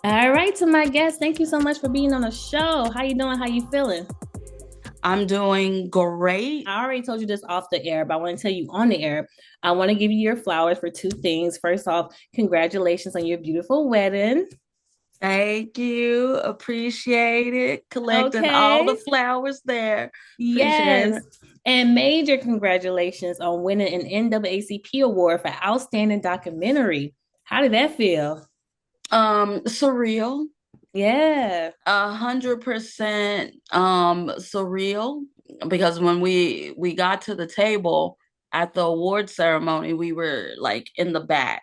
All right, to my guest, thank you so much for being on the show. How you doing? How you feeling? I'm doing great. I already told you this off the air, but I want to tell you on the air. I want to give you your flowers for two things. First off, congratulations on your beautiful wedding. Thank you. Appreciate it. Collecting all the Okay. flowers there. Appreciate Yes. it. And major congratulations on winning an NAACP award for outstanding documentary. How did that feel? Surreal. Yeah. 100% surreal because when we got to the table at the award ceremony, we were like in the back.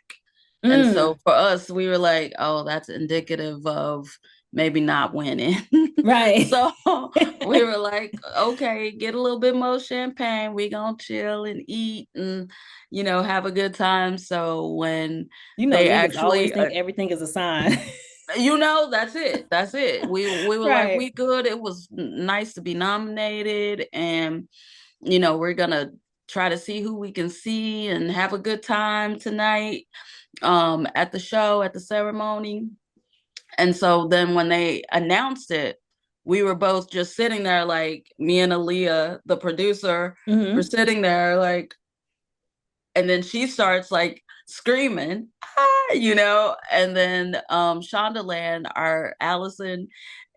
And Mm, so for us, we were like, oh, that's indicative of maybe not winning. right. So we were like, okay, get a little bit more champagne. We gonna chill and eat and have a good time. So when You know, they niggas always actually think everything is a sign. that's it. That's it. We were like, Right. we good. It was nice to be nominated, and we're gonna try to see who we can see and have a good time tonight at the show, at the ceremony. And so then when they announced it, we were both just sitting there, like me and Aaliyah, the producer, were Hmm. sitting there like, and then she starts like screaming, ah, and then Shondaland, our Allison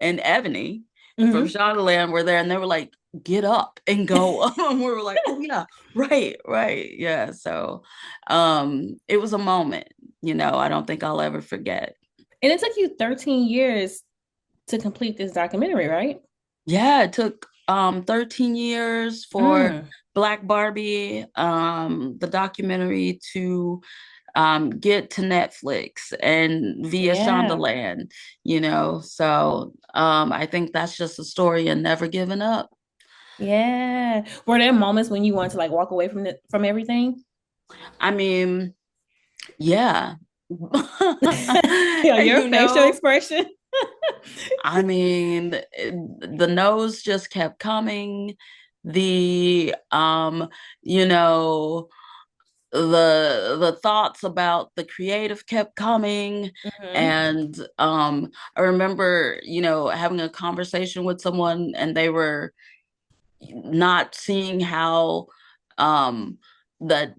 and Ebony from Hmm. Shondaland were there, and they were like, get up and go. And we were like, oh yeah, right, right, yeah. So it was a moment, I don't think I'll ever forget. And it took you 13 years to complete this documentary, right? Yeah, it took 13 years for Mm, Black Barbie, the documentary to get to Netflix and via yeah. Shondaland, So I think that's just a story and never giving up. Yeah. Were there moments when you wanted to like walk away from everything? I mean, yeah. Yeah, your you facial know, expression. I mean, the no's just kept coming. The you know, the thoughts about the creative kept coming. Hmm. And I remember having a conversation with someone, and they were not seeing how the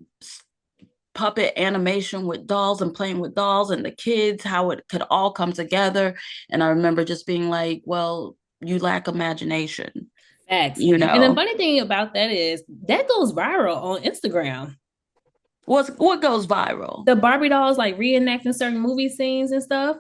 puppet animation with dolls and playing with dolls and the kids, how it could all come together. And I remember just being like, well, you lack imagination, Facts. you And the know funny thing about that is that goes viral on Instagram. what goes viral. The Barbie dolls like reenacting certain movie scenes and stuff.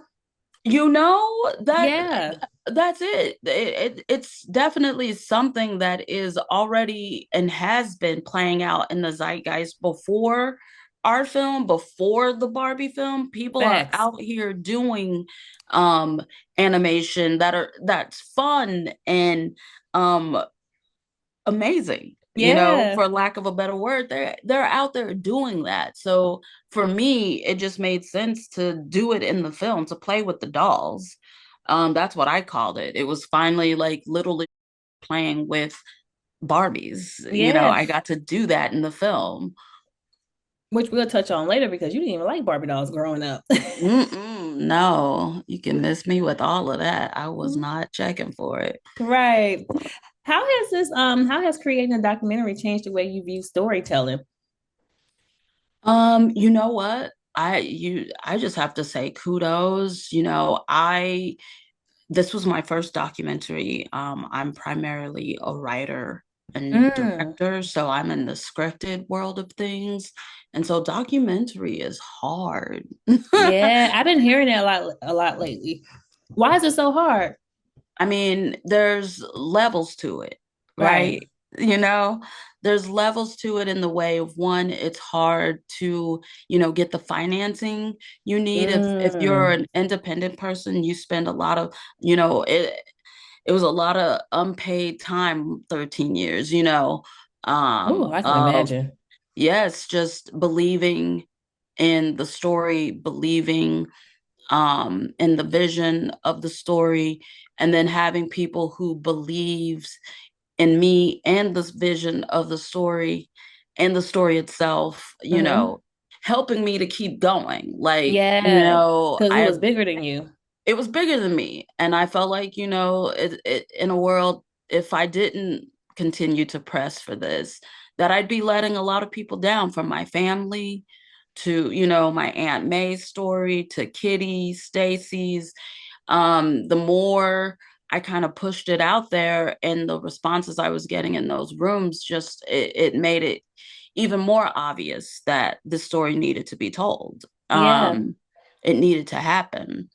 You know that Yeah. that's it's definitely something that is already and has been playing out in the zeitgeist before our film, before the Barbie film. People are Facts. out here doing um animation that's fun and um amazing, Yeah. for lack of a better word. They're out there doing that. So for me, it just made sense to do it in the film, to play with the dolls. That's what I called it. It was finally like literally playing with Barbies. Yeah. I got to do that in the film. Which we'll touch on later because you didn't even like Barbie dolls growing up. Mm-mm, no, you can miss me with all of that. I was not checking for it. Right. How has creating a documentary changed the way you view storytelling? You know what? I just have to say kudos. I This was my first documentary. I'm primarily a writer and Mm, director, so I'm in the scripted world of things. And so documentary is hard. yeah, I've been hearing that a lot lately. Why is it so hard? I mean, there's levels to it, Right. right? You know, there's levels to it in the way of, one, it's hard to, get the financing you need. If you're Mm. an independent person, you spend a lot of, it was a lot of unpaid time, 13 years, Oh, I can of, imagine. yes, just believing in the story, believing in the vision of the story, and then having people who believes in me and this vision of the story and the story itself, Hmm. helping me to keep going. Like, Yeah, because it I was bigger than you. it was bigger than me. And I felt like, in a world, if I didn't continue to press for this, that I'd be letting a lot of people down, from my family to, my Aunt May's story to Kitty, Stacy's. The more I kind of pushed it out there, and the responses I was getting in those rooms, just it made it even more obvious that the story needed to be told. Yeah. It needed to happen.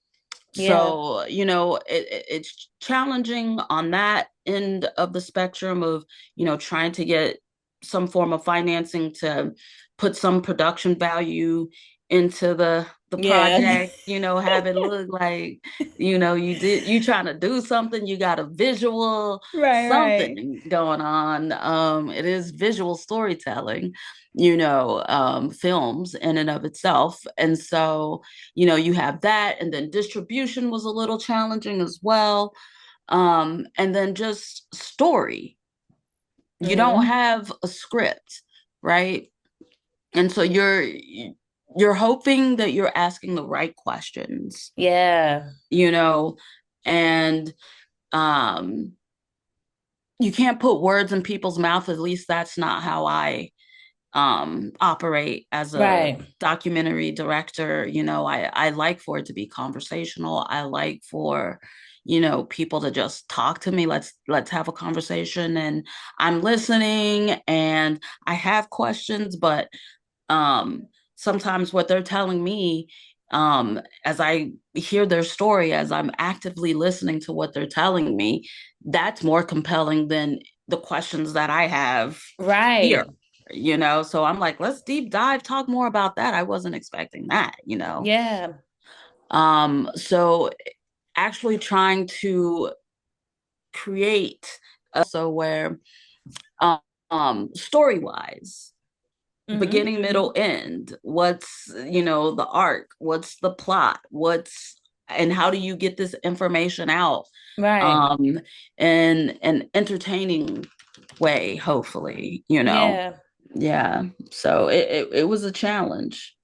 Yeah. So, it's challenging on that end of the spectrum of, trying to get some form of financing to put some production value into the Yeah. project, have it look like, you trying to do something, you got a visual, Right, right. something going on. It is visual storytelling, films in and of itself. And so, you have that, and then distribution was a little challenging as well. And then just story. You don't Mm-hmm. have a script, right? And so you're hoping that you're asking the right questions, Yeah. you know, and um you can't put words in people's mouth. At least that's not how I operate as a Right. documentary director. I like for it to be conversational. I like for people to just talk to me. Let's have a conversation, and I'm listening, and I have questions, but um sometimes what they're telling me, as I hear their story, as I'm actively listening to what they're telling me, that's more compelling than the questions that I have here. Right. So I'm like, let's deep dive, talk more about that. I wasn't expecting that. Yeah. So actually trying to create so where story wise, Mm-hmm. beginning, middle, end, what's the arc, what's the plot, what's and how do you get this information out, Right. um in an entertaining way, hopefully. Yeah. Yeah, so it was a challenge.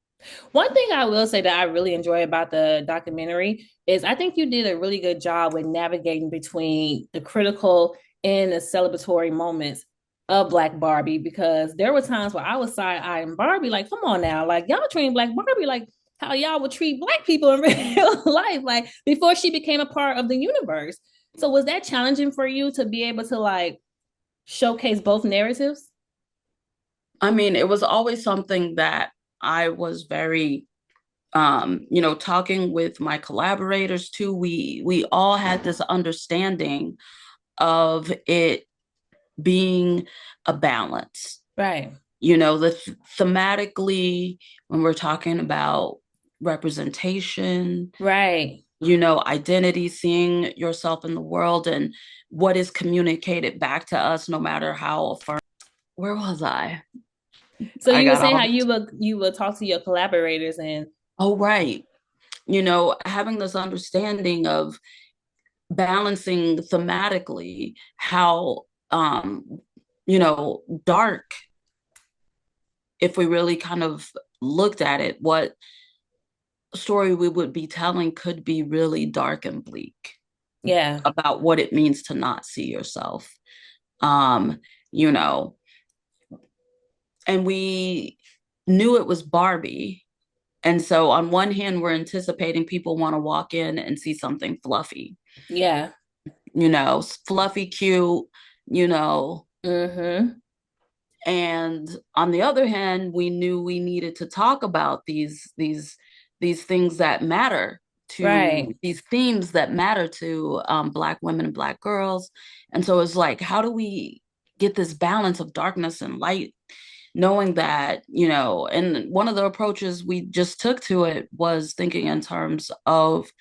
One thing I will say that I really enjoy about the documentary is I think you did a really good job with navigating between the critical and the celebratory moments of Black Barbie, because there were times where I was side-eyeing Barbie, like, come on now, like y'all treating Black Barbie like how y'all would treat Black people in real life, like before she became a part of the universe. So was that challenging for you to be able to like showcase both narratives? I mean, it was always something that I was very talking with my collaborators too. We all had this understanding of it being a balance. Right. Thematically, when we're talking about representation, Right. identity, seeing yourself in the world, and what is communicated back to us, no matter how affirm. Where was I? So I you were got saying how all. you would talk to your collaborators and Oh, right. Having this understanding of balancing thematically how dark, if we really kind of looked at it, what story we would be telling could be really dark and bleak yeah, about what it means to not see yourself. Um, you know, and we knew it was Barbie. And so on one hand, we're anticipating people want to walk in and see something fluffy, yeah. fluffy, cute, you know. Mm-hmm. And on the other hand, we knew we needed to talk about these things that matter to Right. these themes that matter to Black women and Black girls. And so it's like, how do we get this balance of darkness and light, knowing that, and one of the approaches we just took to it was thinking in terms of,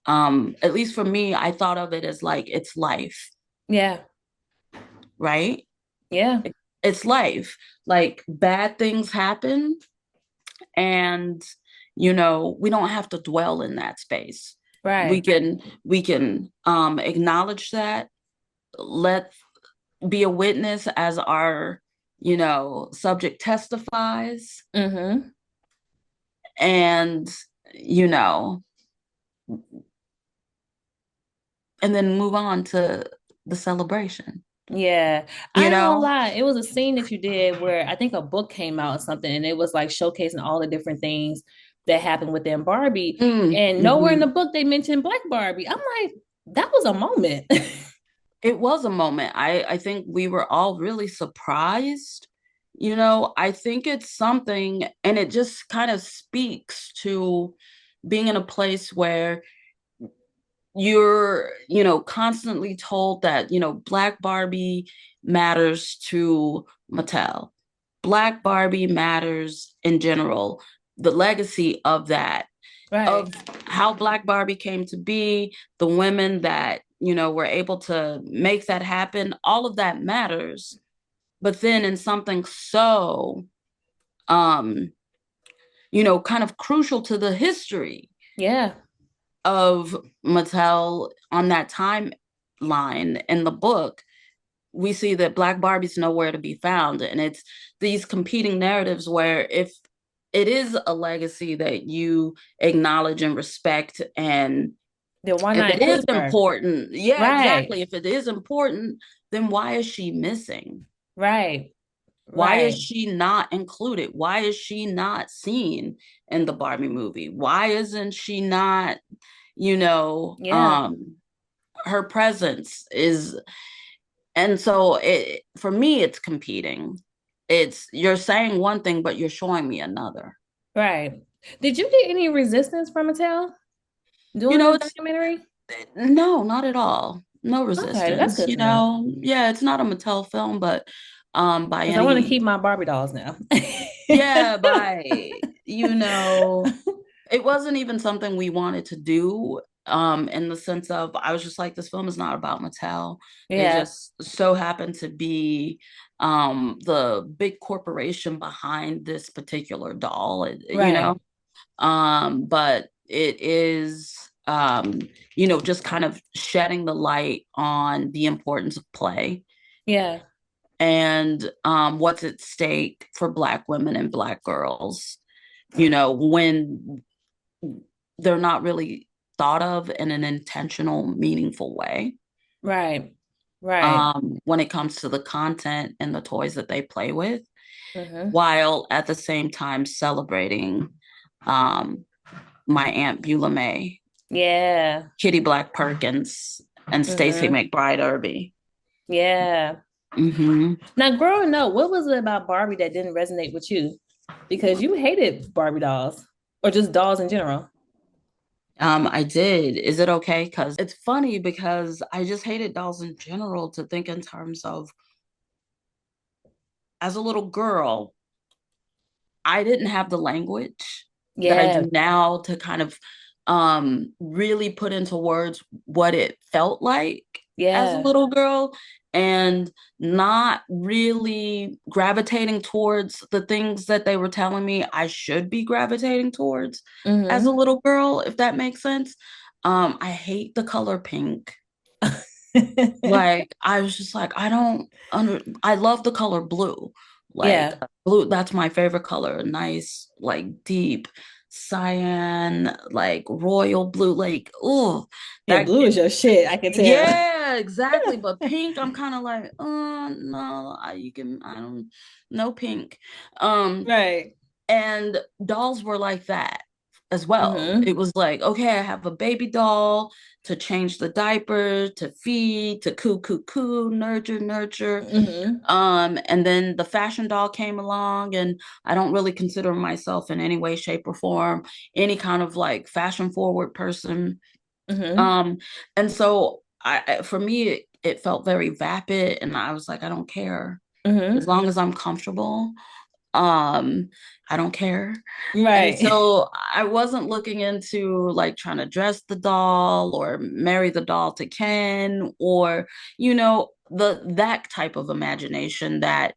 at least for me, I thought of it as like, it's life, Yeah. right? Yeah. It's life. Like, bad things happen, and we don't have to dwell in that space. we Right. can we can acknowledge that, let be a witness as our subject testifies, Mm-hmm. and you know and then move on to the celebration, Yeah, I you ain't gonna know? lie. It was a scene that you did where I think a book came out or something, and it was like showcasing all the different things that happened within Barbie. And nowhere in the Mhm. book they mentioned Black Barbie. I'm like, that was a moment. It was a moment. I think we were all really surprised. I think it's something, and it just kind of speaks to being in a place where you're, constantly told that, Black Barbie matters to Mattel. Black Barbie matters in general. The legacy of that, Right. of how Black Barbie came to be, the women that, were able to make that happen, all of that matters. But then in something so, um, kind of crucial to the history Yeah. of Mattel on that timeline in the book, we see that Black Barbie's nowhere to be found. And it's these competing narratives where if it is a legacy that you acknowledge and respect, and Then why if not it is include her? important, yeah, Right. exactly. If it is important, then why is she missing? Right. Why is Right. she not included? Why is she not seen in the Barbie movie? Why isn't she not, you know, Yeah. um, her presence is, and so for me it's competing. It's, you're saying one thing but you're showing me another. Right. Did you get any resistance from Mattel You doing know, this it's documentary? no, not at all. No Okay, that's resistance. good to know. Yeah, it's not a Mattel film, but by Because I want to any, keep my Barbie dolls now. yeah, by, you know it wasn't even something we wanted to do, in the sense of, I was just like, this film is not about Mattel. It Yeah. just so happened to be the big corporation behind this particular doll, Right. but it is, just kind of shedding the light on the importance of play, Yeah. and what's at stake for Black women and Black girls, when they're not really thought of in an intentional, meaningful way. Right. Right. When it comes to the content and the toys that they play with, Mm-hmm. while at the same time celebrating um, my Aunt Beulah May, Yeah. Kitty Black Perkins, and Stacey Mm-hmm. McBride Irby. Yeah. Hmm. Now, growing up, what was it about Barbie that didn't resonate with you? Because you hated Barbie dolls or just dolls in general. I did. Is it okay? Because it's funny, because I just hated dolls in general, to think in terms of, as a little girl, I didn't have the language that I Yeah. do now to kind of really put into words what it felt like as a Yeah. little girl, and not really gravitating towards the things that they were telling me I should be gravitating towards as a Mm-hmm. little girl, if that makes sense. I hate the color pink. Like, I was just like, I love the color blue. Like, Yeah. blue, that's my favorite color. Nice, like, deep cyan, like royal blue. Like, oh, Yeah, that blue is your shit, I can tell. yeah, exactly. But pink, I'm kind of like, oh no, I don't, no pink. Um, Right. and dolls were like that as well. Mm-hmm. It was like, okay, I have a baby doll to change the diaper, to feed, to coo, nurture, nurture. Mm-hmm. And then the fashion doll came along, and I don't really consider myself in any way, shape, or form any kind of like fashion forward person. Mm-hmm. Um, and so for me, it felt very vapid, and I was like, I don't care as Mm-hmm. long as I'm comfortable. um I don't care. And Right. so I wasn't looking into like trying to dress the doll or marry the doll to Ken, or that type of imagination that,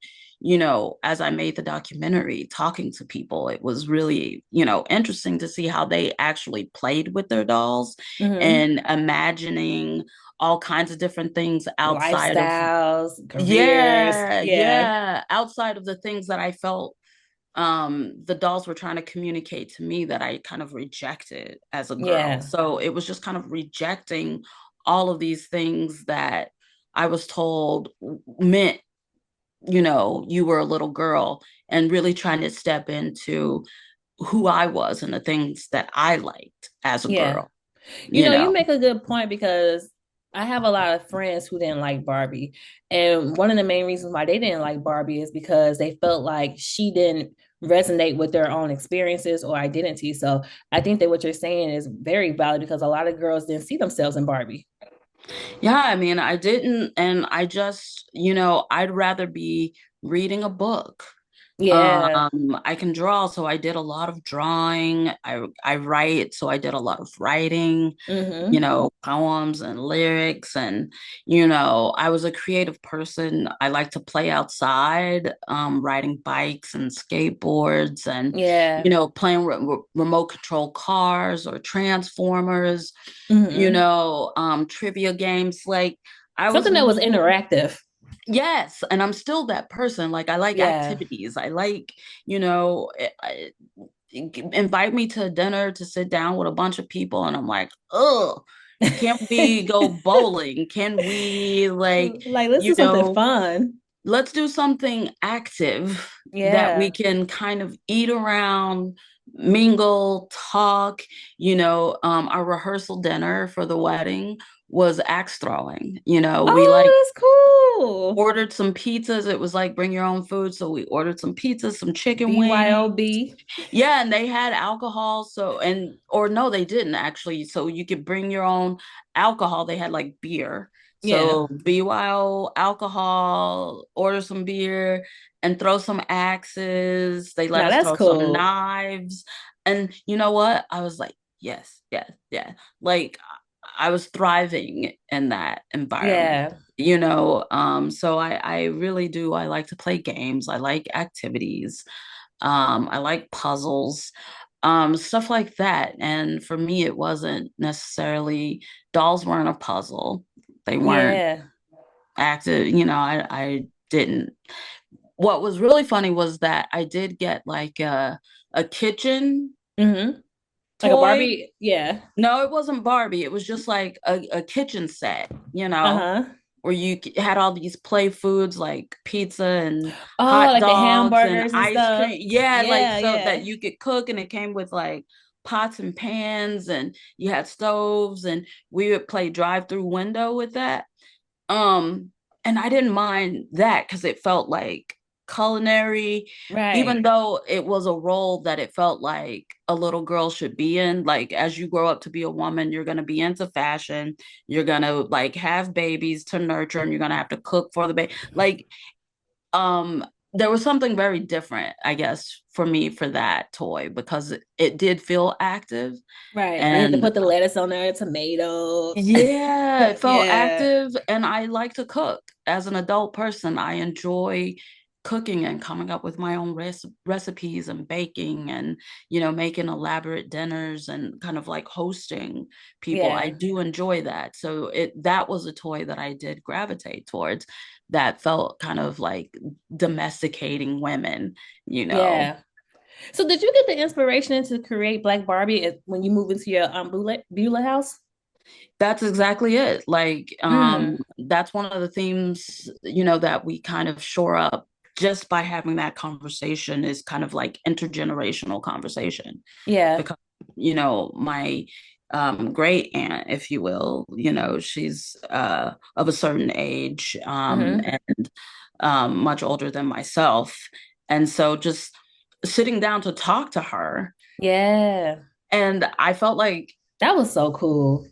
as I made the documentary, talking to people, it was really, interesting to see how they actually played with their dolls, Mm-hmm. and imagining all kinds of different things outside of, Lifestyles, careers. yeah, Yeah. yeah, outside of the things that I felt the dolls were trying to communicate to me that I kind of rejected as a girl. Yeah. So it was just kind of rejecting all of these things that I was told meant, you were a little girl, and really trying to step into who I was and the things that I liked as a Yeah. girl, You you know, you know. make a good point because I have a lot of friends who didn't like Barbie. And one of the main reasons why they didn't like Barbie is because they felt like she didn't resonate with their own experiences or identity. So I think that what you're saying is very valid because a lot of girls didn't see themselves in Barbie. Yeah, I mean, I didn't, and I just, I'd rather be reading a book. Yeah. I can draw, so I did a lot of drawing. I write, so I did a lot of writing, Mm-hmm. poems and lyrics. And, I was a creative person. I like to play outside, riding bikes and skateboards and, Yeah. playing remote control cars or transformers, Mm-hmm. trivia games. Like I was Something that was really, interactive. yes, and I'm still that person. Like I like Yeah. activities. I like, invite me to dinner to sit down with a bunch of people, and I'm like, oh, can we go bowling? Can we, like, Like, let's you do something know, fun. let's do something active that we Yeah. can kind of eat around, mingle, talk. Our rehearsal dinner for the wedding was axe throwing. We like Oh, that's cool. ordered some pizzas. It was like bring your own food. So we ordered some pizzas, some chicken wings. BYOB. Yeah, and they had alcohol. So, or no, they didn't actually. So you could bring your own alcohol. They had like beer. Yeah. So BYO alcohol, order some beer and throw some axes. They let Now us that's throw some cool. knives. And you know what? I was like, yes, yes, yeah. Like I was thriving in that environment. Yeah. So I really do. I like to play games. I like activities. I like puzzles, stuff like that. And for me, it wasn't necessarily, dolls weren't a puzzle. They weren't Yeah. active. I didn't. What was really funny was that I did get like a kitchen Mm-hmm. Like a toy. Barbie. Yeah. No, it wasn't Barbie. It was just like a kitchen set, Uh-huh. where you had all these play foods like pizza and Oh, hot like the dogs and hamburgers and ice stuff. cream. Yeah, like Yeah, so yeah. that you could cook, and it came with like pots and pans, and you had stoves, and we would play drive through window with that. Um, and I didn't mind that because it felt like culinary, even Right. though it was a role that it felt like a little girl should be in. Like as you grow up to be a woman, you're gonna be into fashion, you're gonna like have babies to nurture, and you're gonna have to cook for the baby. Like, um, there was something very different, I guess, for me for that toy because it did feel active. Right. You have to And put the lettuce on there, tomatoes. yeah, it felt Yeah. active, and I like to cook. As an adult person, I enjoy cooking and coming up with my own recipes and baking and, making elaborate dinners and kind of like hosting people. I Yeah. do enjoy that. So that was a toy that I did gravitate towards, that felt kind of like domesticating women. Yeah. So did you get the inspiration to create Black Barbie when you moved into your Beulah house? That's exactly it. Like, Mm. that's one of the themes, that we kind of shore up just by having that conversation, is kind of like intergenerational conversation. Yeah. Because, my great aunt, if you will, she's of a certain age, Mm-hmm. and much older than myself. And so just sitting down to talk to her, Yeah. and I felt like That was so cool.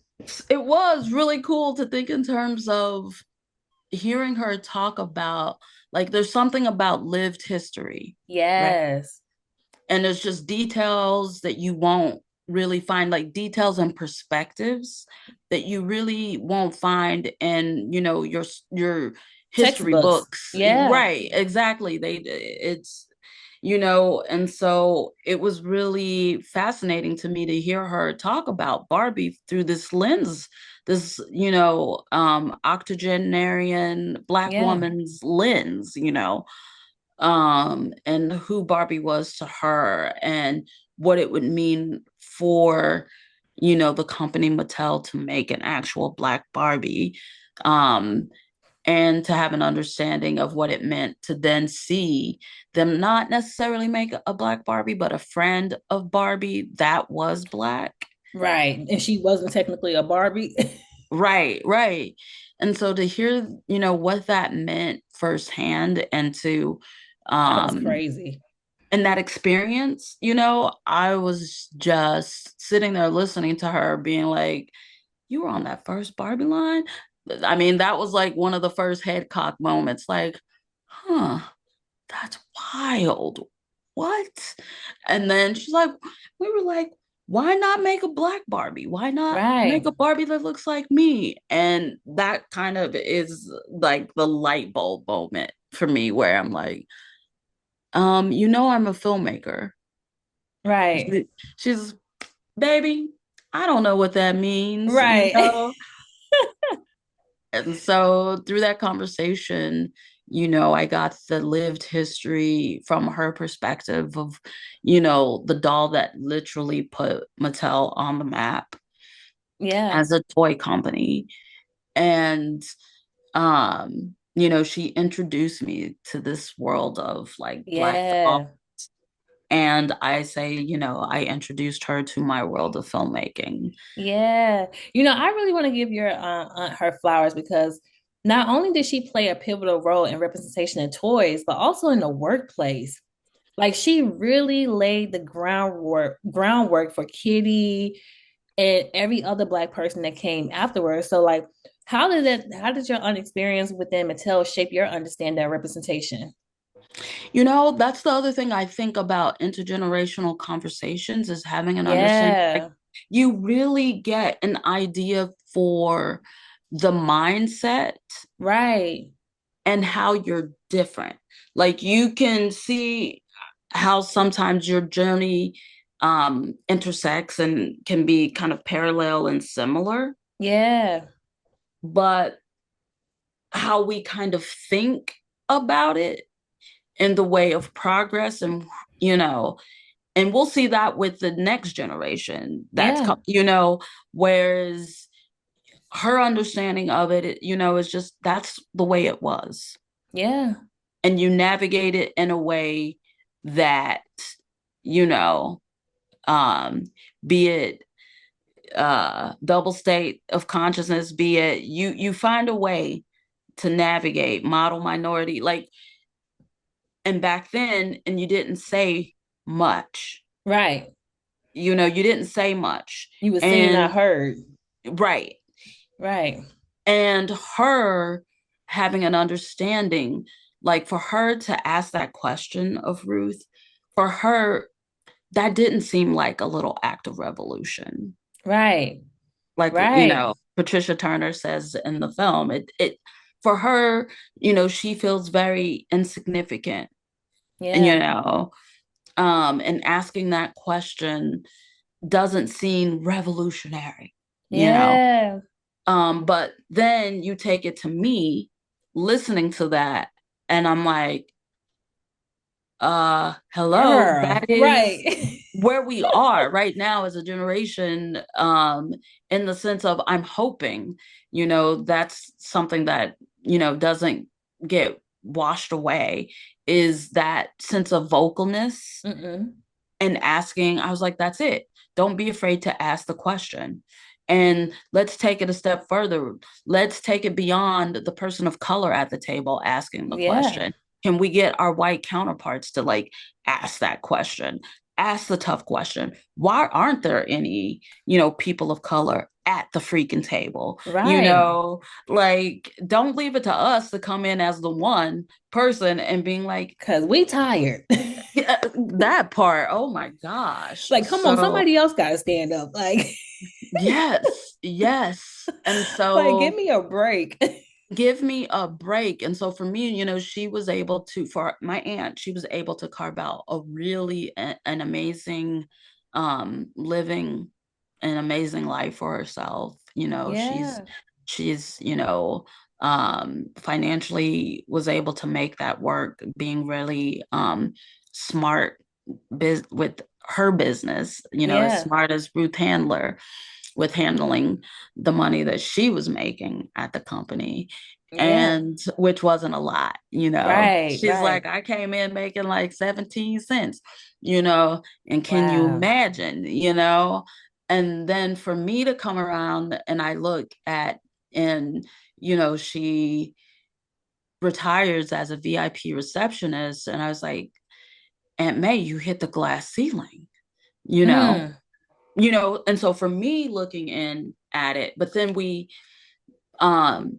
it was really cool to think in terms of hearing her talk about, like, there's something about lived history, right? Yes. And there's just details that you won't really find, like details and perspectives that you really won't find in, your history Textbooks. books. Yeah. Right, exactly. It's and so it was really fascinating to me to hear her talk about Barbie through this lens, this, octogenarian Black Yeah. woman's lens, and who Barbie was to her, and what it would mean for, the company Mattel to make an actual Black Barbie. Um, and to have an understanding of what it meant to then see them not necessarily make a Black Barbie, but a friend of Barbie that was Black. Right. And she wasn't technically a Barbie. Right, right. And so to hear, what that meant firsthand and to That was um crazy. and that experience, I was just sitting there listening to her being like, you were on that first Barbie line? I mean, that was like one of the first head cock moments, like, huh, that's wild. What? And then she's like, we were like, why not make a Black Barbie? Why not make Right. a Barbie that looks like me? And that kind of is like the light bulb moment for me where I'm like, I'm a filmmaker. Right. She- She's, baby, I don't know what that means, Right. And so through that conversation, I got the lived history from her perspective of, the doll that literally put Mattel on the map Yeah. as a toy company. And, she introduced me to this world of like Black doll. Yeah. And I say, I introduced her to my world of filmmaking. Yeah. I really want to give your aunt her flowers because not only did she play a pivotal role in representation in toys, but also in the workplace. Like she really laid the groundwork for Kitty and every other Black person that came afterwards. So like how did your aunt experience within Mattel shape your understanding of representation? That's the other thing I think about intergenerational conversations is having an understanding. Like, Yeah. you really get an idea for the mindset Right. and how you're different. Like you can see how sometimes your journey intersects and can be kind of parallel and similar, Yeah. but how we kind of think about it in the way of progress you know and we'll see that with the next generation Yeah. whereas her understanding of it, is just that's the way it was, Yeah. and you navigate it in a way that you know um be it double state of consciousness, be it you find a way to navigate model minority, like, and back then, and you didn't say much, Right. you didn't say much. You were seen, not And heard. right. Right. And her having an understanding, like for her to ask that question of Ruth, for her, that didn't seem like a little act of revolution. Right. Like, Right. Patricia Turner says in the film, it for her, she feels very insignificant. And, Yeah. and asking that question doesn't seem revolutionary, you know. Yeah. But then you take it to me listening to that, and I'm like, hello, Girl. that is Right. where we are right now as a generation, in the sense of I'm hoping, that's something that, doesn't get washed away, is that sense of vocalness Mm-mm. and asking. I was like, that's it. Don't be afraid to ask the question. And let's take it a step further. Let's take it beyond the person of color at the table asking the Yeah. question. Can we get our white counterparts to like ask that question? Ask the tough question. Why aren't there any, people of color at the freaking table? Right. Like, don't leave it to us to come in as the one person and being like, Cause we tired. yeah, that part. Oh my gosh. Like, come on, So, somebody else gotta stand up. Like, yes, yes. And like, give so me a break. give me a break. And so for me, she was able to, for my aunt, she was able to carve out a really an amazing living an amazing life for herself. Yeah. She's financially was able to make that work, being really smart with her business, as Yeah. smart as Ruth Handler with handling the money that she was making at the company, Yeah. and which wasn't a lot. Right. She's like, Right. I came in making like 17 cents, you know, and can you Wow. imagine? And then for me to come around and I look at, and, she retires as a VIP receptionist, and I was like, Aunt May, you hit the glass ceiling, you know, Mm. and so for me looking in at it, but then we um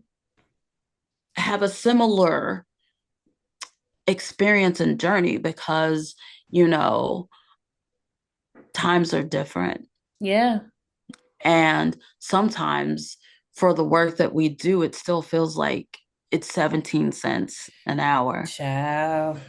have a similar experience and journey because, you know, times are different. Yeah. And sometimes for the work that we do, it still feels like it's 17 cents an hour. Child.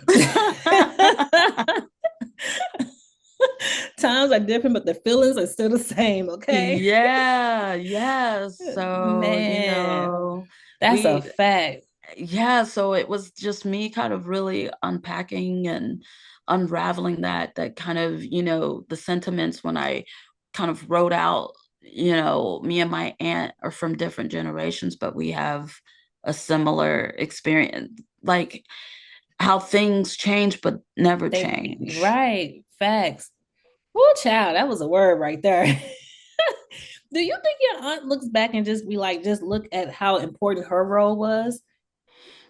Times are different, but the feelings are still the same, okay? Yeah, yeah. So, Man, that's a we, fact. yeah, so it was just me kind of really unpacking and unraveling that kind of, the sentiments when I kind of wrote out, me and my aunt are from different generations, but we have a similar experience, like how things change but never change. Right, facts. Oh, child, that was a word right there. Do you think your aunt looks back and just be like, just look at how important her role was?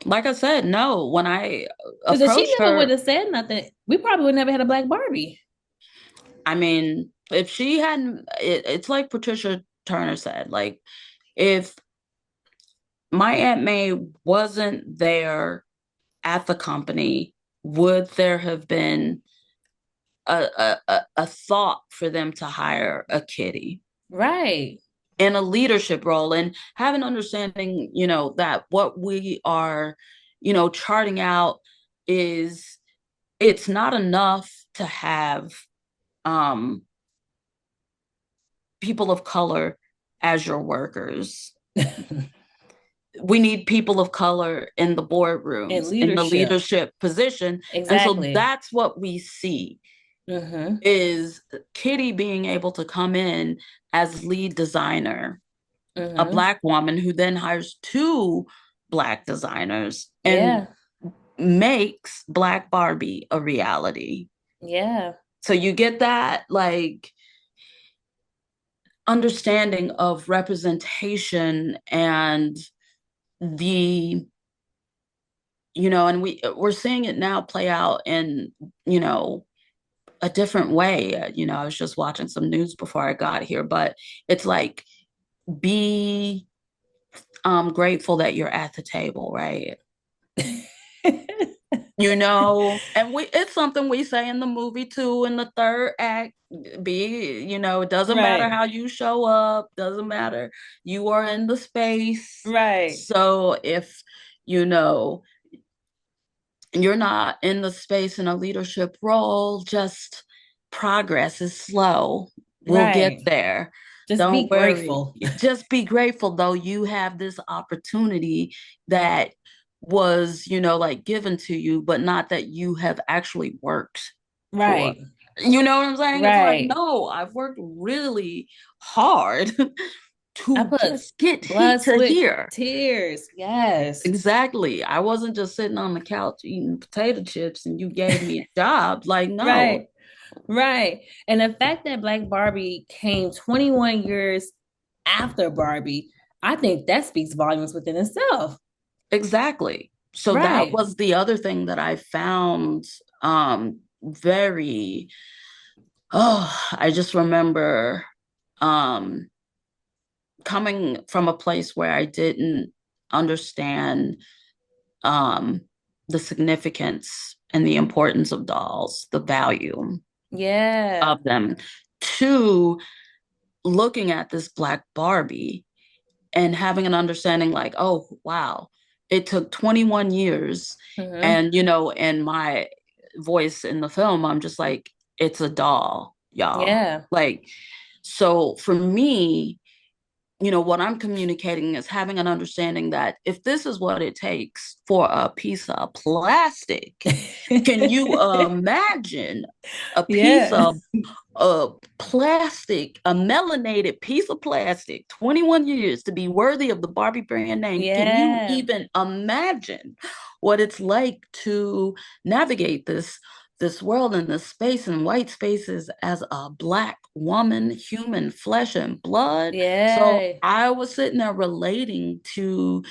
Like I said, no, when I Because if she approached never would her, have said nothing, we probably would never had a Black Barbie. I mean, if she hadn't, it's like Patricia Turner said, like, if my Aunt May wasn't there at the company, would there have been a thought for them to hire a kitty Right. in a leadership role and have an understanding, that what we are, charting out is it's not enough to have um, people of color as your workers. We need people of color in the And boardrooms, in the leadership. leadership position. And so Exactly. that's what we see Mm-hmm. is Kitty being able to come in as lead designer, a Mm-hmm. Black woman who then hires two Black designers and Yeah. makes Black Barbie a reality. Yeah. So you get that like understanding of representation and the and we're seeing it now play out in you know a different way. I was just watching some news before I got here, but it's like be grateful that you're at the table, right? And it's something we say in the movie too, in the third act. It doesn't matter Right. how you show up, doesn't matter. You are in the space. Right. So if you know you're not in the space in a leadership role, just progress is slow. We'll get Right. there. Just be Don't worry. grateful. Just be grateful, though, you have this opportunity that was, like given to you, but not that you have actually worked for. Right. You know what I'm saying? It's like, Right. no, I've worked really hard I to put just get blood, to sweat, here. tears. Yes. Exactly. I wasn't just sitting on the couch eating potato chips and you gave me a job. Like, no. Right. Right. And the fact that Black Barbie came 21 years after Barbie, I think that speaks volumes within itself. Exactly. So that Right. was the other thing that I found very I just remember um coming from a place where I didn't understand um the significance and the importance of dolls, the value Yeah. of them, to looking at this Black Barbie and having an understanding like, oh, wow, it took 21 years. Hmm. And, in my voice in the film, I'm just like, it's a doll, y'all. Yeah. Like, so for me, what I'm communicating is having an understanding that if this is what it takes for a piece of plastic, can you imagine a piece Yeah. of plastic, a melanated piece of plastic, 21 years to be worthy of the Barbie brand name? Can you Yeah. even imagine what it's like to navigate this world and this space and white spaces as a Black woman, human flesh and blood? So Yeah. I was sitting there relating to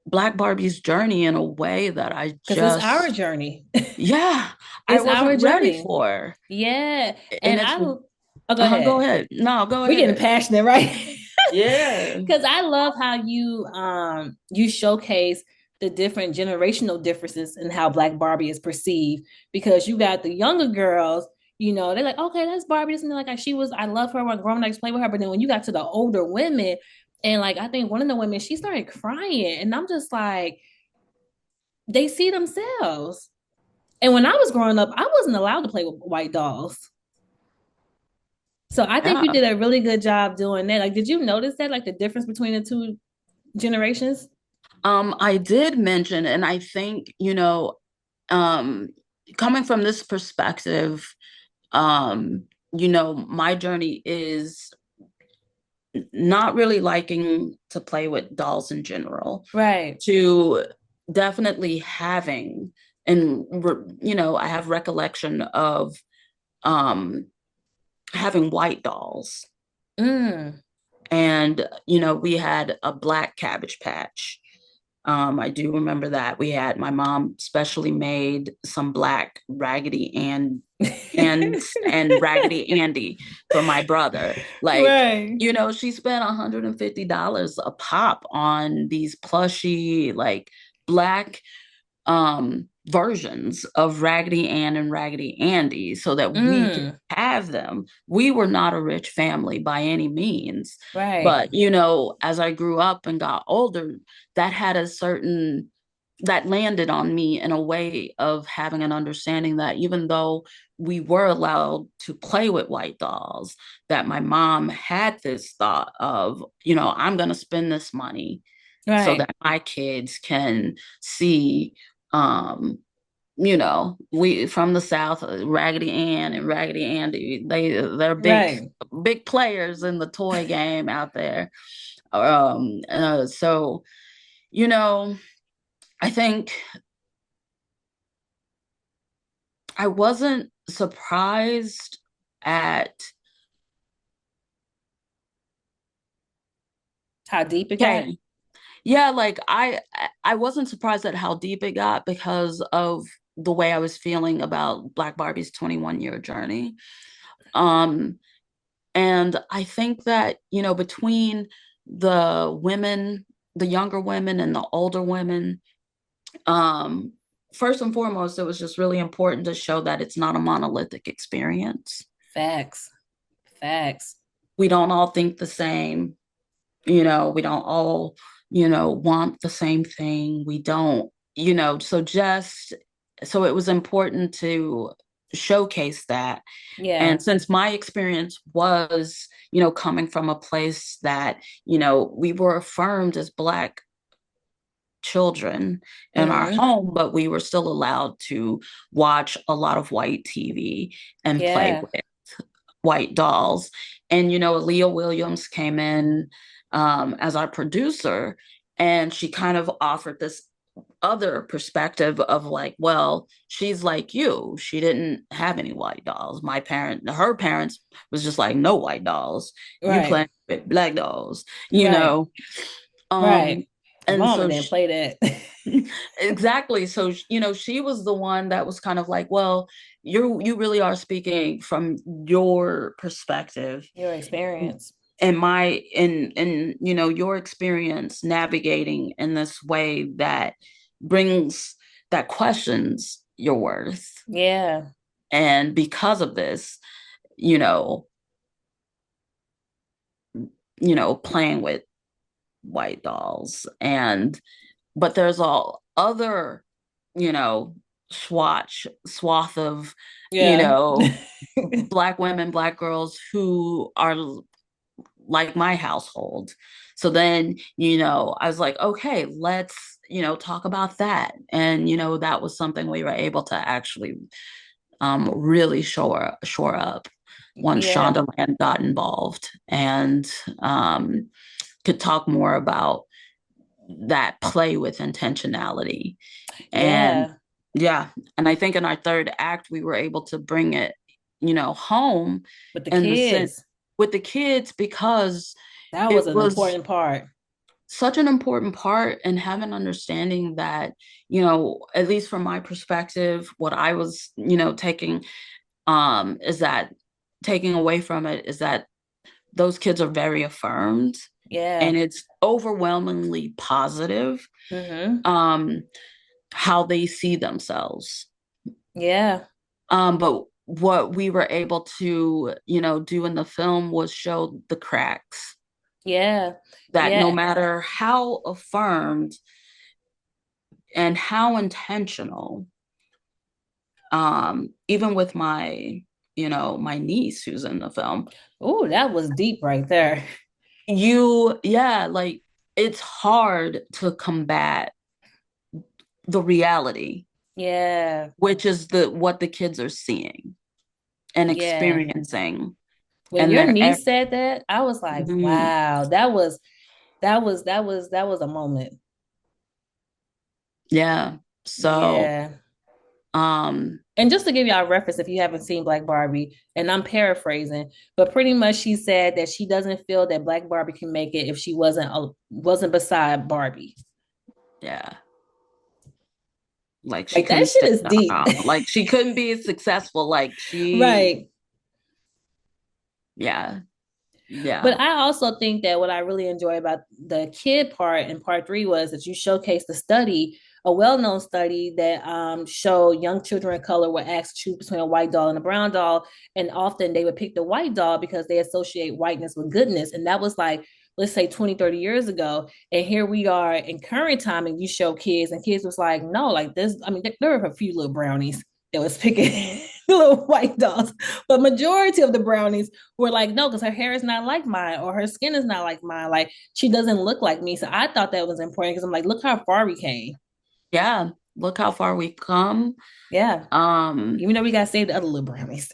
Black Barbie's journey in a way that I Because it's our just, journey. yeah, I It's wasn't our ready journey. for. Yeah. And And it's, oh, go go ahead. ahead. No, go We're getting ahead. passionate, right? Yeah. Because I love how you showcase the different generational differences in how Black Barbie is perceived. Because you got the younger girls, they're like, okay, that's Barbie. This and like she was, I love her when grown ups play with her. But then when you got to the older women, and like I think one of the women, she started crying, and I'm just like, they see themselves. And when I was growing up, I wasn't allowed to play with white dolls. So I think you Yeah. did a really good job doing that. Like, did you notice that, like the difference between the two generations? I did mention, and I think, um, coming from this perspective, my journey is not really liking to play with dolls in general, Right. to definitely having, and I have recollection of um having white dolls. Mm. And we had a black Cabbage Patch. I do remember that we had, my mom specially made some black Raggedy and Raggedy Andy for my brother. Like, Right. she spent $150 a pop on these plushy, like, black versions of Raggedy Ann and Raggedy Andy so that we could Mm. have them. We were not a rich family by any means. Right. But, as I grew up and got older, that had a certain, that landed on me in a way of having an understanding that even though we were allowed to play with white dolls, that my mom had this thought of, I'm going to spend this money so Right. that my kids can see, um we from the South, Raggedy Ann and Raggedy Andy, they're Right. big players in the toy game out there. So you know I think I wasn't surprised at, How deep it got? okay, yeah, like I wasn't surprised at how deep it got because of the way I was feeling about Black Barbie's 21-year journey. um And I think that, between the women, the younger women and the older women, um, first and foremost, it was just really important to show that it's not a monolithic experience. Facts. Facts. We don't all think the same. We don't all, want the same thing. We don't, so it was important to showcase that. Yeah. And since my experience was, coming from a place that, we were affirmed as Black children in our Mm-hmm. home, but we were still allowed to watch a lot of white TV and play Yeah. with white dolls. And, Leah Williams came in as our producer, and she kind of offered this other perspective of like, well, she's like you. She didn't have any white dolls. Her parents was just like, no white dolls. You Right. play with black dolls, you Right. know. Um, Right. Because and mama so didn't play that. exactly. So, she was the one that was kind of like, well, you really are speaking from your perspective Your experience. and your experience navigating in this way that brings, that questions your worth. Yeah. And because of this, you know playing with white dolls, and but there's all other, you know swath of, you Yeah. know Black women, Black girls who are like my household. So then, I was like, okay, let's, talk about that. And, that was something we were able to actually really shore up once Yeah. Shondaland got involved and could talk more about that play with intentionality. And Yeah. yeah, and I think in our third act, we were able to bring it, home With the in the sense kids, with the kids because that was it an was important part. such an important part and have an understanding that, at least from my perspective, what I was, taking is that taking away from it is that those kids are very affirmed and Yeah. it's overwhelmingly positive Mm-hmm. um how they see themselves. Yeah. But what we were able to, do in the film was show the cracks Yeah. that no Yeah. matter how affirmed and how intentional, even with my, my niece who's in the film, Oh, that was deep right there. yeah, like it's hard to combat the reality, Yeah. which is what the kids are seeing and Yeah. experiencing. When And your then, niece said that, I was like, mhm, wow, that was a moment. yeah. So, Yeah. um, And just to give y'all a reference, if you haven't seen Black Barbie, and I'm paraphrasing, but pretty much she said that she doesn't feel that Black Barbie can make it if she wasn't beside Barbie. yeah, like she Like that couldn't shit stick is deep. around. Like she couldn't be successful. Right. Yeah, yeah, But I also think that what I really enjoy about the kid part in part three was that you showcased the study, a well-known study that showed young children of color were asked to choose between a white doll and a brown doll, and often they would pick the white doll because they associate whiteness with goodness, and that was like, let's say 20, 30 years ago. And here we are in current time, and you show kids, and kids was like, no, like this. I mean, there were a few little brownies that was picking little white dolls, but majority of the brownies were like, no, because her hair is not like mine or her skin is not like mine. Like she doesn't look like me. So I thought that was important because I'm like, look how far we came. yeah. Look how far we've come. Yeah. Um, Even though we got to save the other little brownies.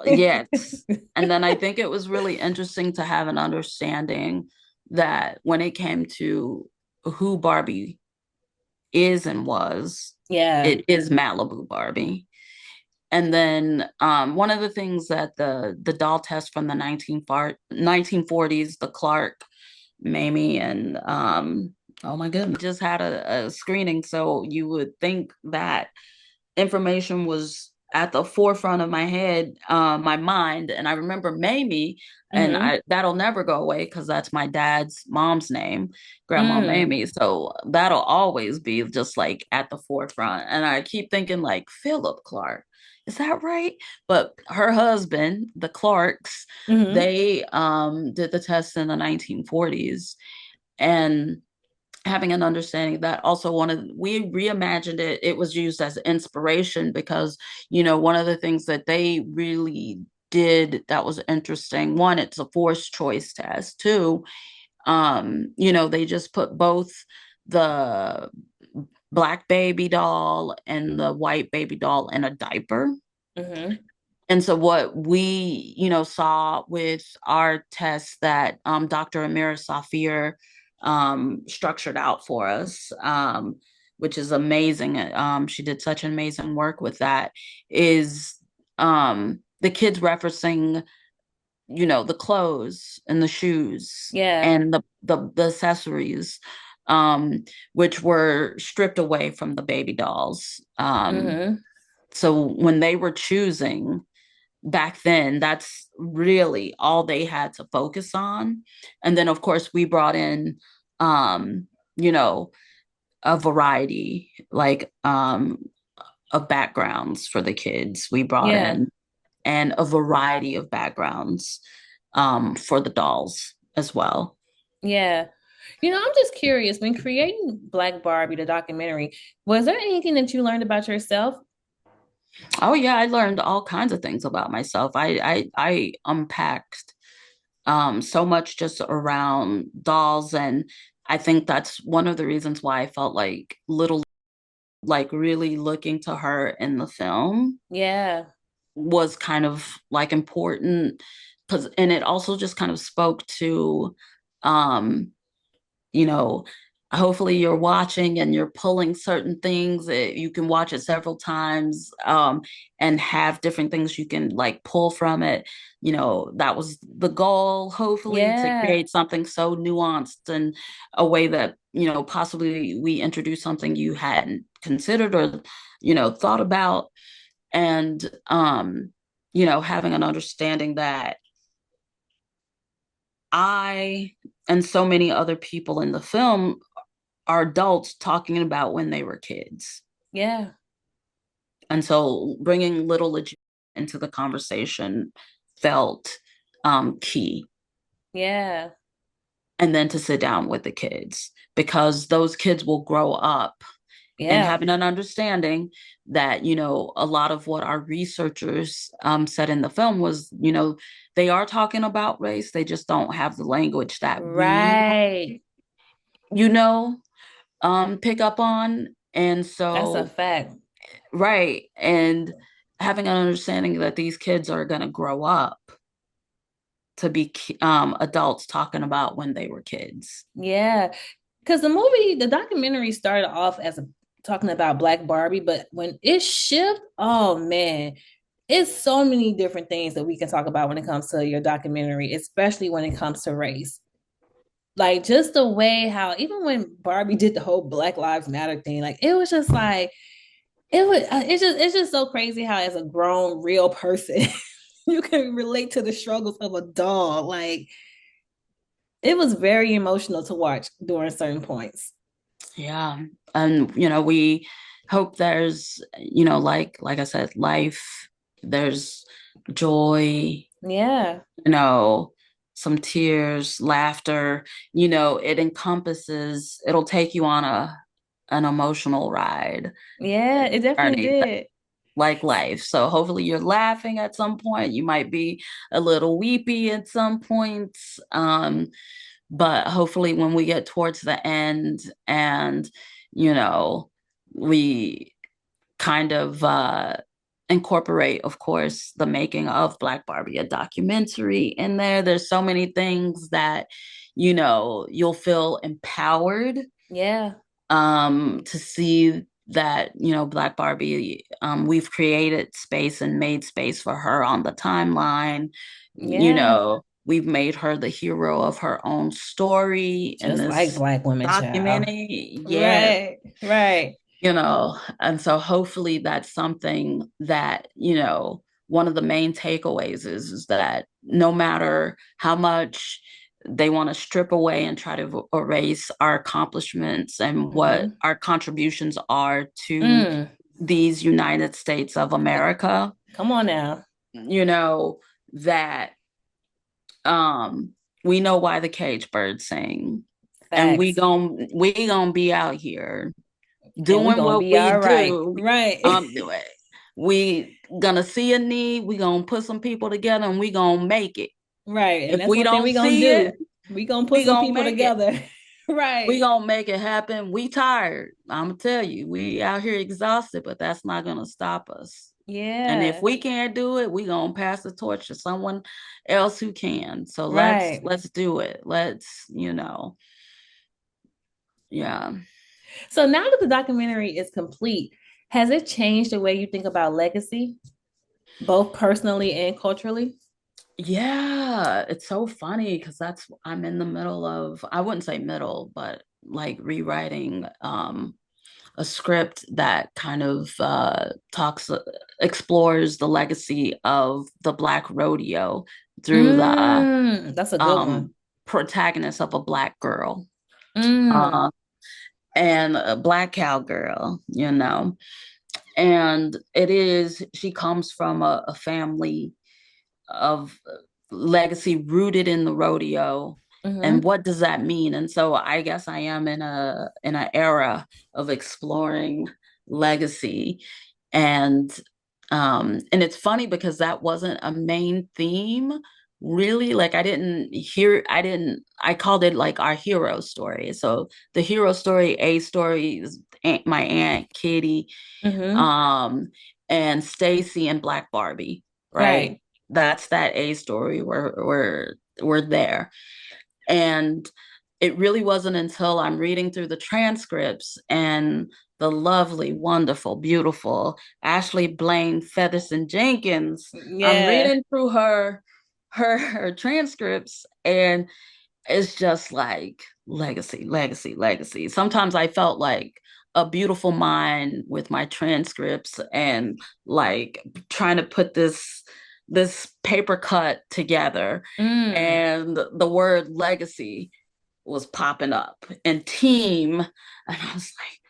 yes. And then I think it was really interesting to have an understanding that when it came to who Barbie is and was, Yeah. it is Malibu Barbie. And then one of the things that the doll test from the 1940s, the Clark, Mamie, and oh my goodness, just had a screening. So you would think that information was at the forefront of my head, my mind. And I remember Mamie, and Mm-hmm. I that'll never go away because that's my dad's mom's name, Grandma Mm. Mamie. So that'll always be just like at the forefront. And I keep thinking like Philip Clark. Is that right? But her husband, the Clarks, Mm-hmm. they did the test in the 1940s. And having an understanding that also we reimagined it, it was used as inspiration because one of the things that they really did that was interesting, one, it's a forced choice test. Two, they just put both the black baby doll and the white baby doll in a diaper. Mm-hmm. And so what we, saw with our tests that Dr. Amira Safir structured out for us, which is amazing. She did such amazing work with that, is the kids referencing, the clothes and the shoes Yeah. and the accessories, which were stripped away from the baby dolls. Mm-hmm. So when they were choosing, back then, that's really all they had to focus on. And then of course we brought in you know a variety, like of backgrounds for the kids. We brought Yeah. in and a variety of backgrounds for the dolls as well. Yeah. I'm just curious, when creating Black Barbie, the documentary, was there anything that you learned about yourself? Oh yeah, I learned all kinds of things about myself. I unpacked so much just around dolls. And I think that's one of the reasons why I felt like little, like really looking to her in the film Yeah. was kind of like important, because and it also just kind of spoke to um you know, hopefully you're watching and you're pulling certain things that you can watch it several times, and have different things you can like pull from it. You know, that was the goal, hopefully, to Yeah. create something so nuanced in a way that, you know, possibly we introduce something you hadn't considered or, you know, thought about. And, you know, having an understanding that I and so many other people in the film are adults talking about when they were kids. Yeah. And so bringing little legit into the conversation felt key. Yeah. And then to sit down with the kids, because those kids will grow up and Yeah. having an understanding that, you know, a lot of what our researchers said in the film was, you know, they are talking about race, they just don't have the language that we, Right. you know, pick up on. And That's a so, fact. right. And having an understanding that these kids are going to grow up to be adults talking about when they were kids. Yeah. Because the documentary started off as talking about Black Barbie, but when it shifted, oh man, it's so many different things that we can talk about when it comes to your documentary, especially when it comes to race. Like just the way how even when Barbie did the whole Black Lives Matter thing, like it was just like it's just so crazy how as a grown real person you can relate to the struggles of a doll. Like it was very emotional to watch during certain points. Yeah. And, you know, we hope there's, you know, like I said, life, there's joy, Yeah. you know, some tears, laughter, you know, it encompasses, it'll take you on an emotional ride, Yeah, it definitely journey, did. like life. So hopefully you're laughing at some point. You might be a little weepy at some points. But hopefully when we get towards the end and, you know, we kind of incorporate, of course, the making of Black Barbie, a documentary in there. There's so many things that, you know, you'll feel empowered Yeah. to see that, you know, Black Barbie, we've created space and made space for her on the timeline. You Yeah. know, we've made her the hero of her own story in Just like this Black women, child. documentary. Yeah, Right. Right. you know, and so hopefully that's something that, you know, one of the main takeaways is that no matter how much they want to strip away and try to erase our accomplishments and what Mm-hmm. our contributions are to Mm. these United States of America, Come on now. you know, that um we know why the cage birds sing, and Facts. we gonna be out here And we doing gonna what be we all right. do. Right. We gonna see a need, we gonna put some people together, and we gonna make it. Right. And If that's we one thing don't we gonna see it, do. We gonna put we some gonna people make it. together. We Right. gonna make it happen. We tired. I'm gonna tell you, we out here exhausted, but that's not gonna stop us. And if Yeah. we can't do it, we gonna pass the torch to someone else who can. So Right. let's do it. Let's, you know, yeah. So now that the documentary is complete, has it changed the way you think about legacy, both personally and culturally? Yeah, it's so funny because that's I'm in the middle of, I wouldn't say middle, but like rewriting a script that kind of talks explores the legacy of the Black rodeo through the That's a good one. protagonist of a Black girl, Mm. uh and a Black cowgirl, you know. And it is, she comes from a family of legacy rooted in the rodeo. And Mm-hmm. what does that mean? And so I guess I am in an era of exploring legacy. And it's funny because that wasn't a main theme really, like, I called it like our hero story. So the hero story, A story is my aunt Kitty, Mm-hmm. um, and Stacy and Black Barbie, right? Right. That's that A story. We're there. And it really wasn't until I'm reading through the transcripts and the lovely, wonderful, beautiful Ashley Blaine Featherston Jenkins, I'm Yeah. reading through her transcripts, and it's just like legacy, legacy, legacy. Sometimes I felt like a beautiful mind with my transcripts and like trying to put this paper cut together, Mm. and the word legacy was popping up and team, and I was like,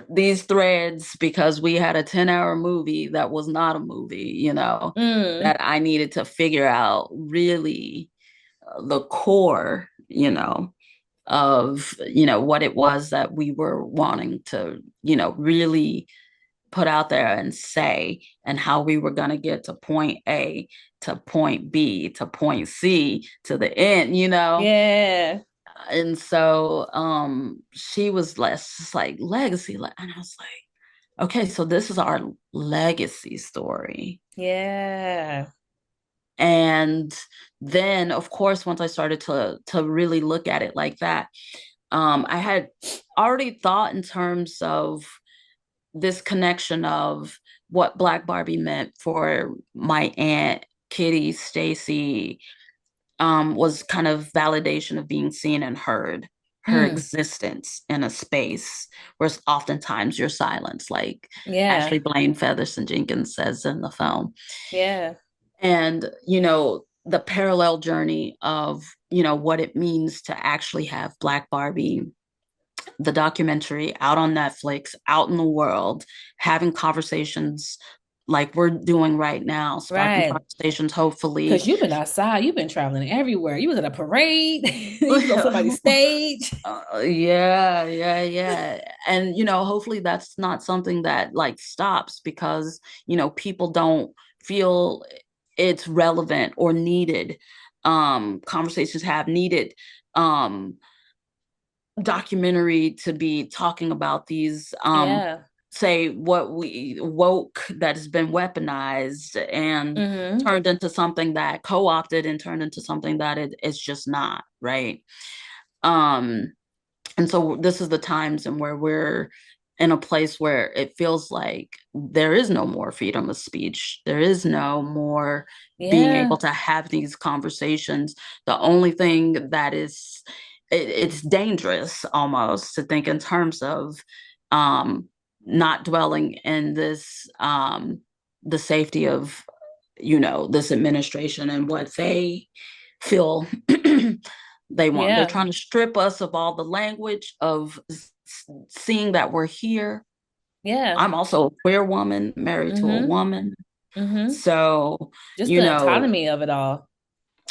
these threads, because we had a 10-hour movie that was not a movie, Mm. that I needed to figure out really the core, of, what it was that we were wanting to, really put out there and say, and how we were going to get to point A to point B to point C to the end. Yeah. And so she was less just like legacy. And I was like, okay, so this is our legacy story. Yeah. And then of course, once I started to really look at it like that, I had already thought in terms of this connection of what Black Barbie meant for my aunt Kitty, Stacy, was kind of validation of being seen and heard, her Mm. existence in a space where oftentimes you're silenced, like Yeah. Ashley Blaine Featherston Jenkins says in the film. Yeah. And, the parallel journey of, what it means to actually have Black Barbie, the documentary, out on Netflix, out in the world, having conversations like we're doing right now, sparking Right. conversations, hopefully. Because you've been outside, you've been traveling everywhere. You was at a parade, you was on somebody's stage. Yeah, yeah, yeah. And, hopefully that's not something that like stops because, people don't feel it's relevant or needed. Conversations have needed um documentary to be talking about these Yeah. say what we woke that has been weaponized and Mm-hmm. turned into something that co-opted and turned into something that it's just not right. um and so this is the times and where we're in a place where it feels like there is no more freedom of speech. There is no more being able Yeah. to have these conversations. The only thing that is it's dangerous almost to think in terms of um not dwelling in this the safety of this administration and what they feel they want. They're Yeah. trying to strip us of all the language of seeing that we're here. Yeah. I'm also a queer woman married to a Mm-hmm. woman. Mm-hmm. So, Just you the know, autonomy of it all.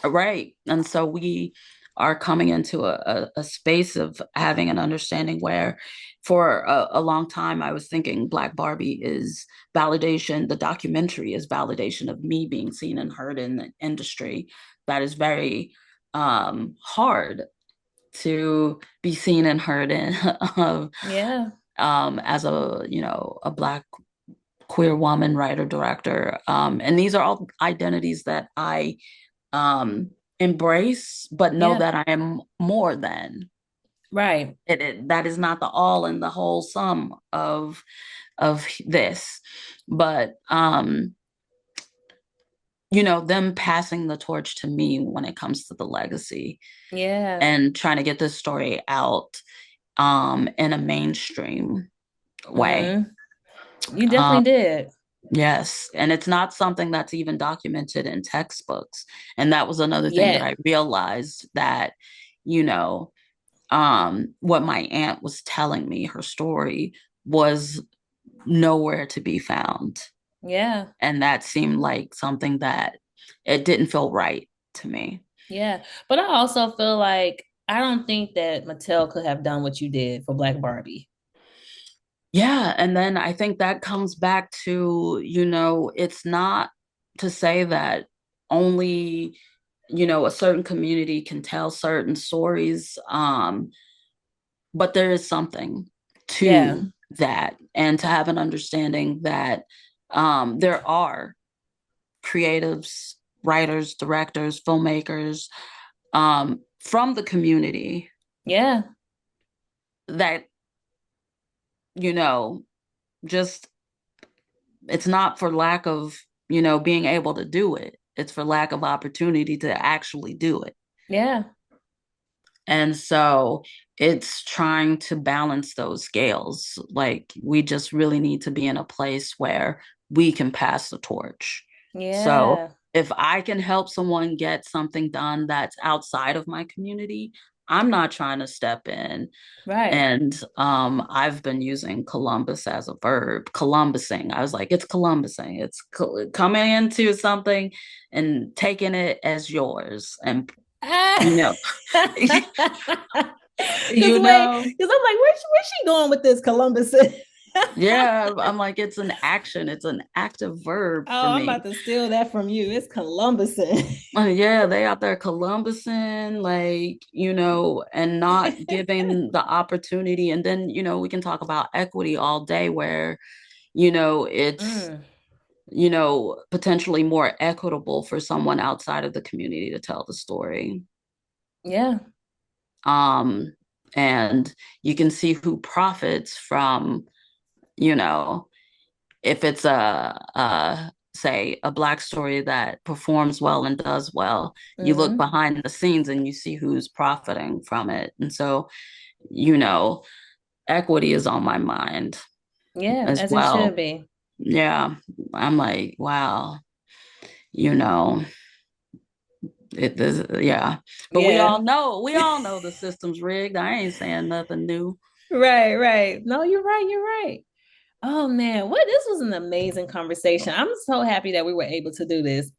right. And so we are coming into a space of having an understanding where for a long time I was thinking Black Barbie is validation. The documentary is validation of me being seen and heard in the industry. That is very hard to be seen and heard in Yeah. as a Black queer woman writer director, and these are all identities that I um embrace but know Yeah. that I am more than Right. that is not the all and the whole sum of this. But them passing the torch to me when it comes to the legacy Yeah. and trying to get this story out in a mainstream way. Mm-hmm. You Um, definitely did. yes, and it's not something that's even documented in textbooks. And that was another thing that Yet. I realized that, you know, what my aunt was telling me, her story was nowhere to be found. Yeah. And that seemed like something that it didn't feel right to me. Yeah. But I also feel like I don't think that Mattel could have done what you did for Black Barbie. Yeah, and then I think that comes back to, it's not to say that only, a certain community can tell certain stories. But there is something Yeah. to that, and to have an understanding that there are creatives, writers, directors, filmmakers from the community Yeah. that, you know, just it's not for lack of, being able to do it. It's for lack of opportunity to actually do it. Yeah. And so it's trying to balance those scales. Like, we just really need to be in a place where we can pass the torch. So Yeah. if I can help someone get something done that's outside of my community, I'm not trying to step in. Right. And I've been using Columbus as a verb, Columbusing. I was like, it's Columbusing. It's coming into something and taking it as yours. And, you know, Cause you wait, know, cause I'm like, where's she going with this Columbus? yeah, I'm like, it's an action, it's an active verb for Oh, I'm about me. to steal that from you. It's Columbus. Yeah, they out there Columbusing, like, and not giving the opportunity. And then, we can talk about equity all day, where, it's, Mm, potentially more equitable for someone outside of the community to tell the story. yeah. Um, and you can see who profits from, you know, if it's a say a Black story that performs well and does well, you look Hmm. behind the scenes and you see who's profiting from it. And so, you know equity is on my mind Yeah, as as it should well. be. Yeah, I'm like, wow, you know it is. Yeah, but we Yeah. all know, the system's rigged. I ain't saying nothing new. Right, right. No, you're right. You're right. Oh man, what this was an amazing conversation. I'm so happy that we were able to do this.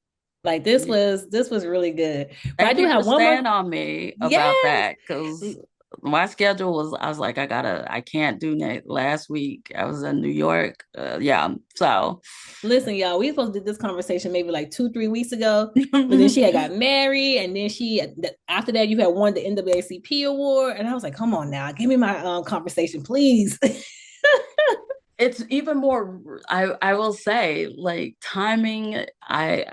Like this was really good. But I Thank do you for have one more. staying on me about Yes. that, because my schedule was, I was like, I can't do last week. I was in New York. Yeah. So, Listen, y'all, we supposed to do this conversation maybe like 2, 3 weeks ago. But then she had got married, and then after that you had won the NAACP award, and I was like, "Come on now, give me my conversation, please." it's even more, I will say, like, timing, I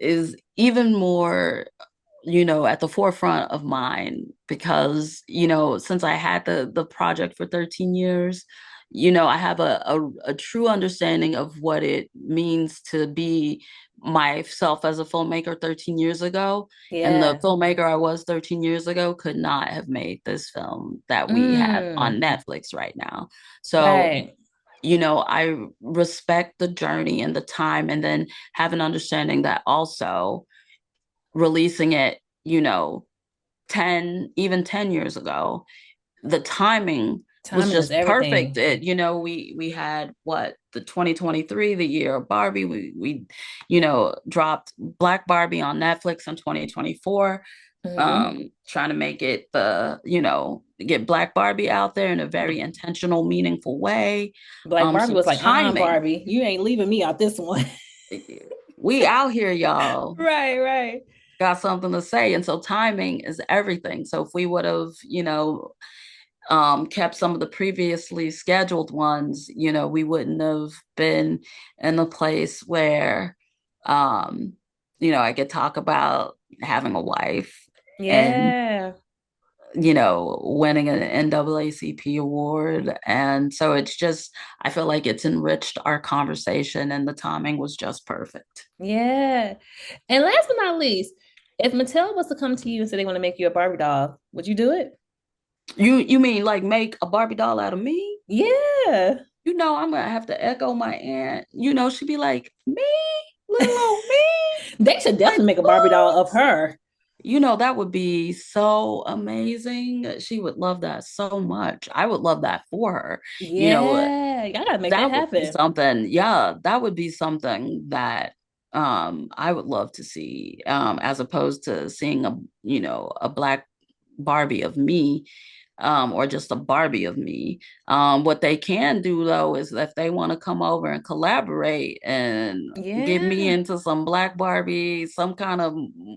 is even more, at the forefront of mine, because, since I had the project for 13 years, I have a true understanding of what it means to be myself as a filmmaker 13 years ago. And the Yeah. filmmaker I was 13 years ago could not have made this film that we have Mm, on Netflix right now. So, right. I respect the journey and the time, and then have an understanding that also releasing it, 10 years ago, the timing was Timing is just perfect. everything. We had, what, the 2023, the year of Barbie. We dropped Black Barbie on Netflix in 2024, Hmm. trying to make it get Black Barbie out there in a very intentional, meaningful way. Black Barbie So was like, timing, Barbie, you ain't leaving me out this one. we out here, y'all. Right, right. Got something to say. And so timing is everything. So if we would have, kept some of the previously scheduled ones, we wouldn't have been in a place where, um, I could talk about having a wife, and, Yeah. winning an NAACP award. And so it's just, I feel like it's enriched our conversation, and the timing was just perfect. Yeah. And last but not least, if Mattel was to come to you and say they want to make you a Barbie doll, would you do it? You mean like make a Barbie doll out of me? Yeah. I'm gonna have to echo my aunt. She'd be like, me, little old me. They should Like, definitely make a Barbie doll what? of her. That would be so amazing. She would love that so much. I would love that for her. You know, Yeah. Y'all gotta make that that would be happen. something. Yeah, that would be something that I would love to see, as opposed to seeing a Black Barbie of me. or just a Barbie of me. What they can do though is if they want to come over and collaborate and get me Yeah. into some Black Barbie, some kind of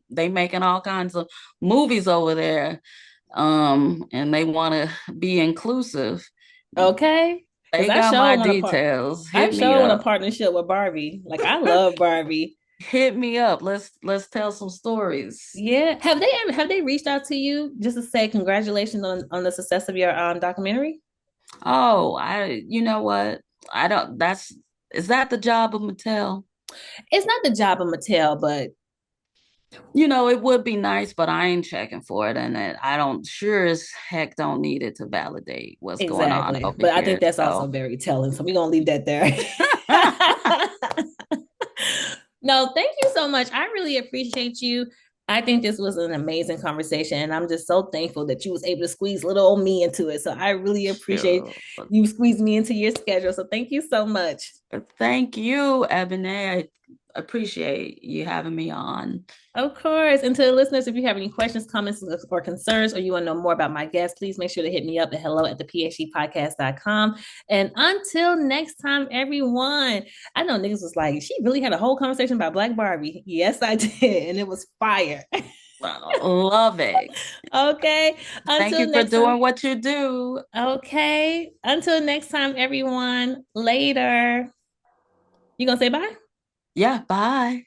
they making all kinds of movies over there, and they want to be inclusive. Okay. Because They got my details. I Hit me sure want a up. partnership with Barbie. Like I love Barbie. Hit me up. Let's tell some stories. Yeah. Have they reached out to you just to say congratulations on the success of your documentary? Oh, you know what? I don't that's is that the job of Mattel? It's not the job of Mattel, but You know, it would be nice, but I ain't checking for it, and I don't sure as heck don't need it to validate what's going on exactly. over But I think here. that's also So, very telling. So we're gonna leave that there. No, thank you so much. I really appreciate you. I think this was an amazing conversation, and I'm just so thankful that you was able to squeeze little old me into it. So I really appreciate sure. you squeezed me into your schedule. So thank you so much. Thank you, Ebony. I appreciate you having me on. Of course. And to the listeners, if you have any questions, comments, or concerns, or you want to know more about my guests, please make sure to hit me up at hello at the phepodcast.com. And until next time, everyone, I know niggas was like, she really had a whole conversation about Black Barbie. Yes, I did. And it was fire. Love it. Okay. Thank Until you for next time. doing what you do. Okay. Until next time, everyone. Later. You gonna say bye? Yeah, bye.